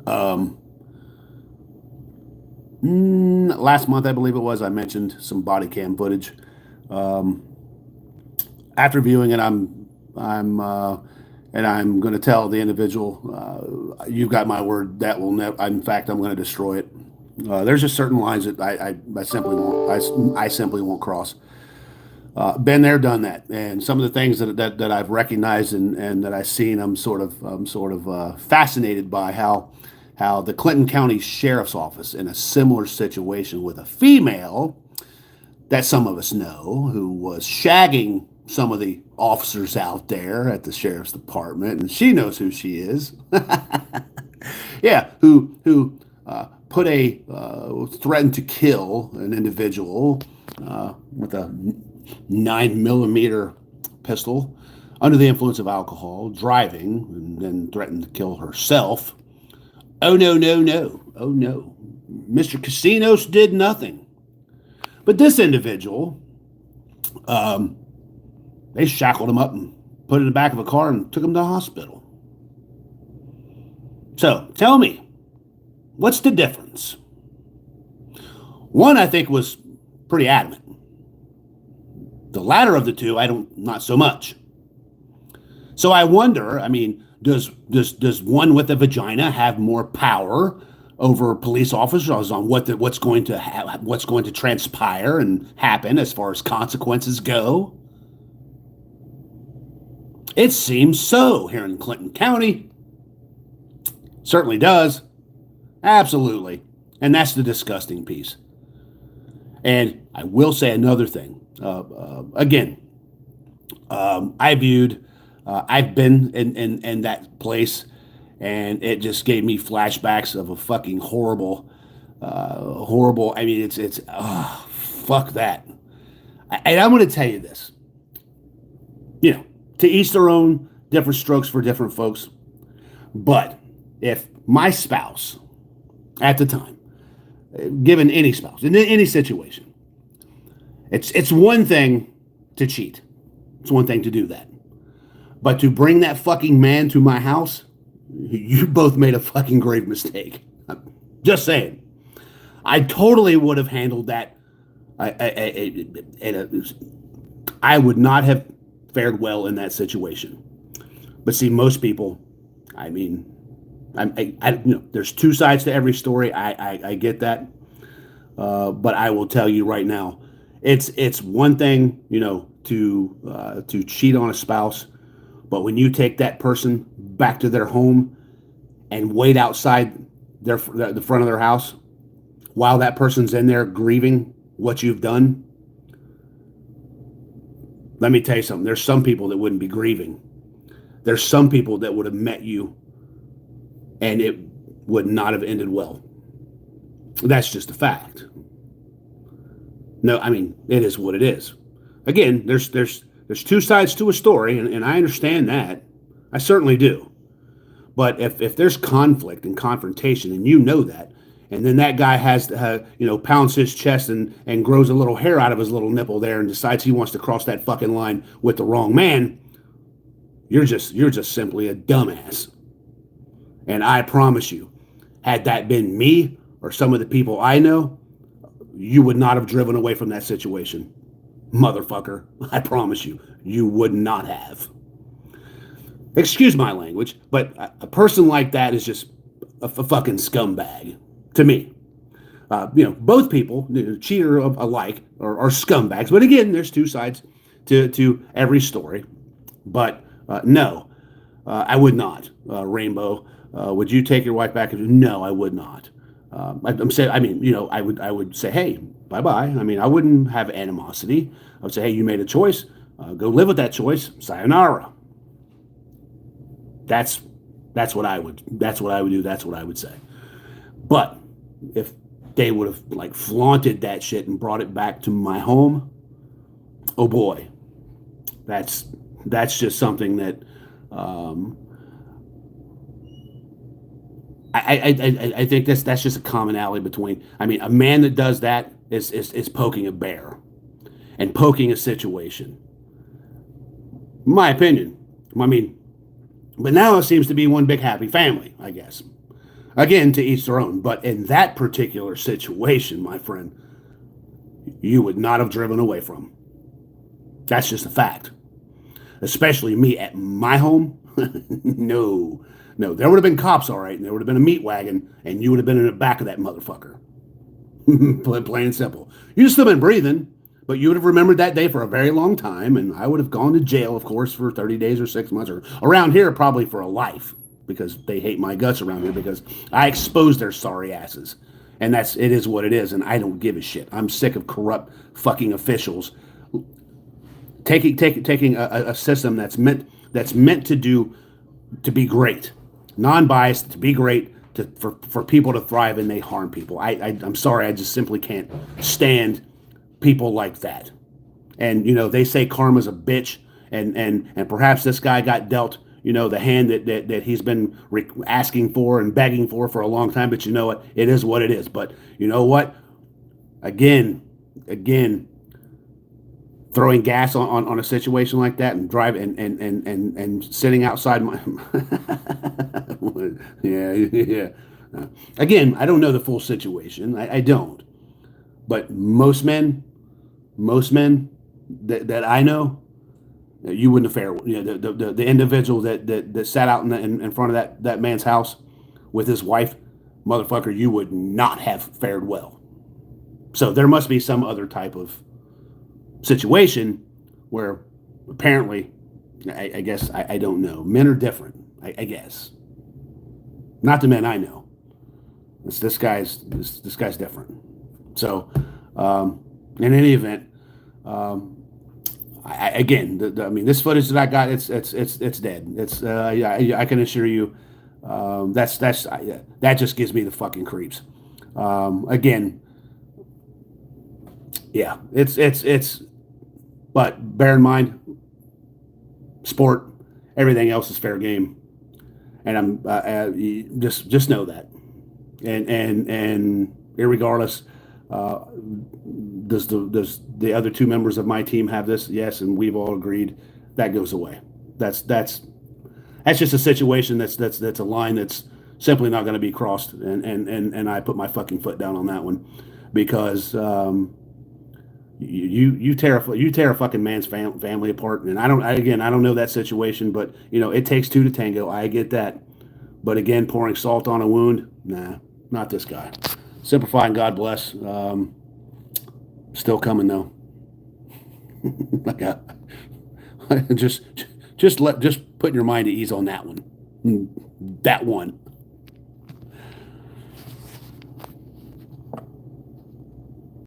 Um, Last month, I believe it was, I mentioned some body cam footage. Um, After viewing it, and I'm going to tell the individual, "You've got my word. That will never. In fact, I'm going to destroy it." There's just certain lines that I simply won't. I simply won't cross. Been there, done that, and some of the things that I've recognized and that I've seen, I'm sort of fascinated by how the Clinton County Sheriff's Office, in a similar situation with a female that some of us know, who was shagging some of the officers out there at the sheriff's department, and she knows who she is. Yeah, who put a threatened to kill an individual with a 9 millimeter pistol under the influence of alcohol, driving, and then threatened to kill herself. Oh no, no, no! Oh no, Mr. Casinos did nothing. But this individual, um, they shackled him up and put him in the back of a car and took him to the hospital. So tell me, what's the difference? One, I think, was pretty adamant. The latter of the two, I don't, not so much. So I wonder, I mean, does one with a vagina have more power over police officers on what's going to transpire and happen as far as consequences go? It seems so here in Clinton County. Certainly does. Absolutely. And that's the disgusting piece. And I will say another thing. Again, I've been in that place, and it just gave me flashbacks of a fucking horrible. I mean, fuck that. And I'm going to tell you this, you know, to each their own, different strokes for different folks. But if my spouse at the time, given any spouse in any situation, it's one thing to cheat. It's one thing to do that. But to bring that fucking man to my house, you both made a fucking grave mistake. Just saying. I totally would have handled that. I would not have fared well in that situation. But see, most people, I mean, there's two sides to every story. I get that. But I will tell you right now, it's one thing, to cheat on a spouse. But when you take that person back to their home and wait outside the front of their house while that person's in there grieving what you've done, let me tell you something. There's some people that wouldn't be grieving. There's some people that would have met you and it would not have ended well. That's just a fact. No, I mean, it is what it is. Again, there's two sides to a story, and I understand that. I certainly do. But if there's conflict and confrontation, and you know that, and then that guy pounds his chest and grows a little hair out of his little nipple there and decides he wants to cross that fucking line with the wrong man, you're just simply a dumbass. And I promise you, had that been me or some of the people I know, you would not have driven away from that situation. Motherfucker, I promise you, you would not have. Excuse my language, but a person like that is just a fucking scumbag to me. Both people, cheater alike, are scumbags. But again, there's two sides to every story. But no, I would not. Rainbow, would you take your wife back? No, I would not. I'm saying, I would say, hey, bye bye. I mean, I wouldn't have animosity. I would say, hey, you made a choice. Go live with that choice. Sayonara. That's what I would. That's what I would do. That's what I would say. But if they would have flaunted that shit and brought it back to my home, oh boy, that's just something that. I think that's just a commonality between. I mean, a man that does that is poking a bear, and poking a situation. My opinion. I mean, but now it seems to be one big happy family, I guess. Again, to each their own. But in that particular situation, my friend, you would not have driven away from. That's just a fact. Especially me at my home. No, no. There would have been cops, all right, and there would have been a meat wagon, and you would have been in the back of that motherfucker. Plain and simple. You'd still been breathing, but you would have remembered that day for a very long time, and I would have gone to jail, of course, for 30 days or 6 months, or around here, probably for a life, because they hate my guts around here, because I exposed their sorry asses. And it is what it is, and I don't give a shit. I'm sick of corrupt fucking officials taking a system that's meant to be great, non-biased, to be great, for people to thrive, and they harm people. I'm sorry, I just simply can't stand people like that. And they say karma's a bitch, and perhaps this guy got dealt the hand that he's been asking for and begging for a long time. But you know what? It is what it is. But you know what? Again, throwing gas on a situation like that and driving and sitting outside my yeah. Again, I don't know the full situation. I don't. But most men that I know, you wouldn't have fared. The individual that sat out in front of that man's house with his wife, motherfucker, you would not have fared well. So there must be some other type of situation where apparently, I guess, I don't know. Men are different, I guess. Not the men I know. This guy's different. So, in any event, I mean, this footage that I got, it's dead. It's I can assure you, that just gives me the fucking creeps. Again, yeah, it's. But bear in mind, sport, everything else is fair game, and I'm just know that, and irregardless. Does the other two members of my team have this? Yes, and we've all agreed that goes away. That's just a situation that's a line that's simply not going to be crossed, and I put my fucking foot down on that one, because you tear a fucking man's family apart, and I don't know that situation, but it takes two to tango. I get that, but again, pouring salt on a wound, nah, not this guy. Simplify and God bless. Still coming though. just putting your mind at ease on that one. That one.